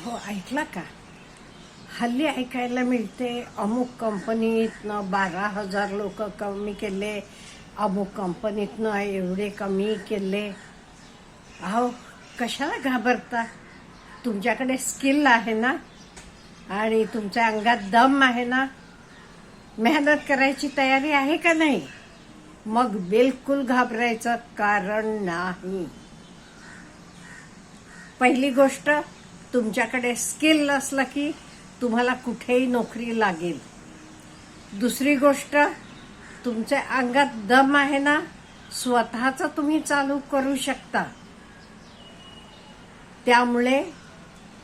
अहो ऐकला का? हल्ली ऐकायला मिळते अमुक कंपनीतनं 12,000 लोक कमी केले, अमुक कंपनीतनं एवढे कमी केले. अहो कशाला घाबरता? तुमच्याकडे स्किल आहे ना, आणि तुमच्या अंगात दम आहे ना, मेहनत करायची तयारी आहे का नाही? मग बिलकुल घाबरायचं कारण नाही. पहिली गोष्ट, तुमच्याकडे स्किल असलं की तुम्हाला कुठेही नोकरी लागेल. दुसरी गोष्ट, तुमच्या अंगात दम आहे ना, स्वतःचं तुम्ही चालू करू शकता. त्यामुळे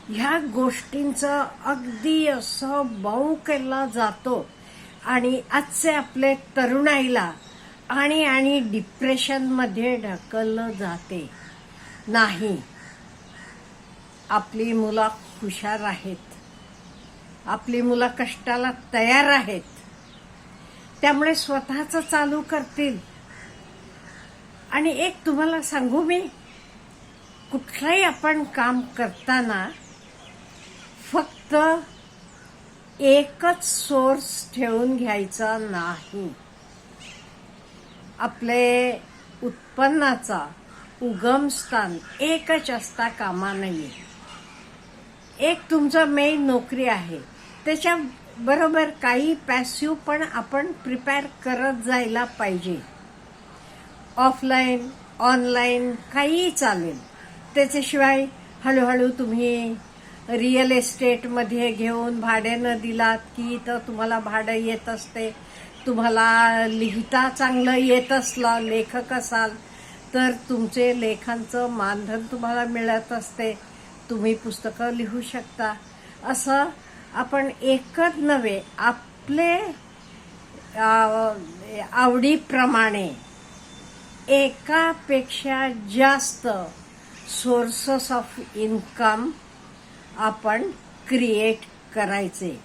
ह्या गोष्टींचं अगदी असं बाऊ केला जातो आणि आजचे आपले तरुणाईला आणि डिप्रेशनमध्ये ढकललं जाते. नाही, आपली मुलं हुशार आहेत, आपली मुलं कष्टाला तयार आहेत, त्यामुळे स्वतःच चालू करतील. आणि एक तुम्हाला सांगू मी, कुठलंही आपण काम करताना फक्त एकच सोर्स ठेवून घ्यायचा नाही. आपले उत्पन्नाचा उगमस्थान एकच असता कामा नये. एक तुमचं मेन नोकरी आहे, त्याच्या बरोबर काही पॅसिव्ह पण आपण प्रिपेअर करत जायला पाहिजे. ऑफलाईन ऑनलाईन काहीही चालेल. त्याच्याशिवाय हळूहळू तुम्ही रिअल एस्टेटमध्ये घेऊन भाड्यानं दिलात की तर तुम्हाला भाडं येत असते. तुम्हाला लिहिता चांगलं येत असलं, लेखक असाल तर तुमचे लेखांचं मानधन तुम्हाला मिळत असते, तुम्ही पुस्तकं लिहू शकता. असं आपण एकच नव्हे, आपले आवडीप्रमाणे एकापेक्षा जास्त सोर्सेस ऑफ इन्कम आपण क्रिएट करायचे.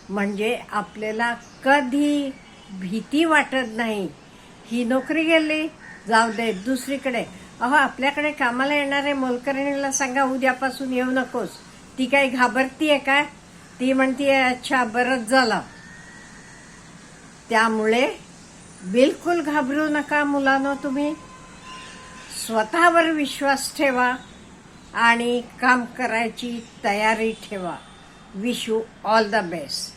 म्हणजे आपल्याला कधी भीती वाटत नाही, ही नोकरी गेली जाऊ दे दुसरीकडे. अहो आपल्याकडे कामाला येणारे मोलकरणीला सांगा उद्यापासून येऊ नकोस, ती काही घाबरतीये का? ती म्हणतीये अच्छा बरंच झालं. त्यामुळे बिलकुल घाबरू नका मुलांनो. तुम्ही स्वतःवर विश्वास ठेवा आणि काम करायची तयारी ठेवा. Wish you all the best.